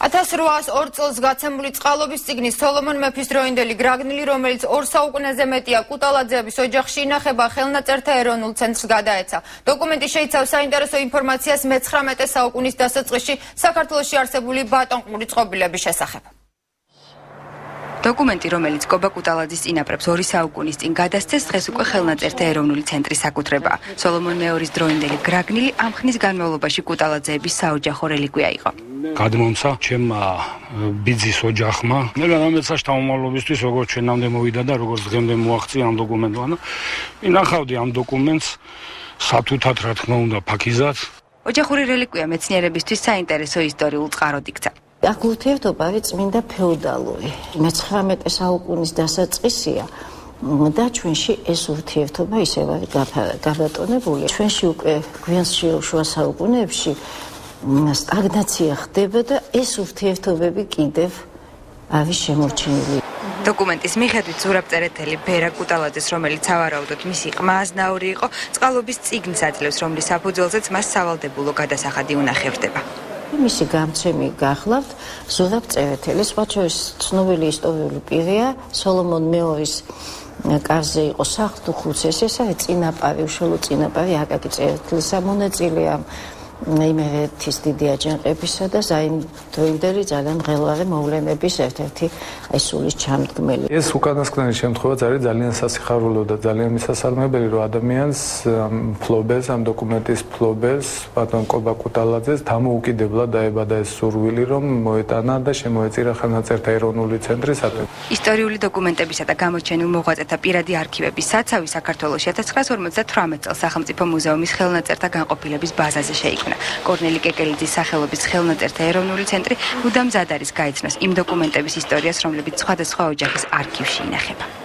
1802 წელს გაცემული წყალობის წიგნის სოლომონ მეფის დროინდელი გრაგნილი, რომელიც 2 საუკუნეზე მეტია კუტალაძეების ოჯახში ინახება, ხელნაწერთა ეროვნულ ცენტრს გადაეცა. დოკუმენტი შეიცავს საინტერესო ინფორმაციას მე-19 საუკუნის დასაწყისში საქართველოში არსებული ბატონყმური წყობილების შესახებ. დოკუმენტი, რომელიც კობა კუტალაძის წინაპრებს 2 საუკუნის წინ გადასცეს, დღეს უკვე ხელნაწერთა ეროვნული ცენტრის საკუთრებაა. სოლომონ მეორის დროინდელი გრაგნილი ამ ხნის განმავლობაში კუტალაძეების საოჯახო რელიკვია იყო. გადმომცა ჩემმა ბიძის ოჯახმა. მე განამეცა შთამომავლობისთვის, როგორც ჩვენამდე მოვიდა და როგორც დღემდე მოაღწია ამ დოკუმენტმა. ინახავდი ამ დოკუმენტს სათუთად, რა თქმა უნდა, ფაქიზად. ოჯახური რელიკვია მეცნიერებისთვის საინტერესო ისტორიულ წყაროდ იქცა. აქ ურთიერთობა არის წმინდა ფეოდალური. მე-19 საუკუნის დასაწყისია და ჩვენში ეს ურთიერთობა ისევ არის გაბატონებული. ჩვენში უკვე გვიან შუა საუკუნეებში სტაგნაცია ხდება და ეს ურთიერთობები კიდევ არის შემორჩენილი. დოკუმენტის მიხედვით ზურაბწერეთელი ბერა კუტალაძეს, რომელიც სავარაუდოდ მისი ყმა აზნაური იყო, წყალობის წიგნს აძლევს, რომლის საფუძველზეც მას სავალდებულო გადასახადი უნახევრდება. მისი გამცემი გახლავთ ზურაბწერეთელი, სხვა შორის ცნობილი ისტორიული პირია, სოლომონ მეორის კარზე იყო სახლ-ხუცესი, ეს არის წინაპარი, უშუალო წინაპარი აკაკი წერეთლის მონაწილეა იმერეთის დიდი აჯანყებისა და დროინდელი ძალიან მღელვარე მოვლენების ერთ-ერთი სულის ჩამდგმელი. ეს უკანასკნელი შემთხვევაც არის ძალიან სასიხარულო და ძალიან მისასალმებელი, რომ ადამიანს ფლობელს, ამ დოკუმენტის ფლობელს, ბატონ კობა კუტალაძეს დამოუკიდებლად დაებადა ეს სურვილი, რომ მოეტანა და შემოეწირა ხელნაწერთა ეროვნული ცენტრისადმი. ისტორიული დოკუმენტებისა და გამოჩენილ მოღვაწეთა პირადი არქივების საცავი საქართველოში 1958 წელს სახელმწიფო მუზეუმის ხელნაწერთა განყოფილების ბაზაზე შეიქმნა. კორნელი კეკელიძის სახელობის ხელნაწერთა ეროვნული ცენტრი მუდამ მზად არის გაიცნოს იმ დოკუმენტების ისტორიას, რომლებიც სხვადასხვა ოჯახის არქივში ინახება.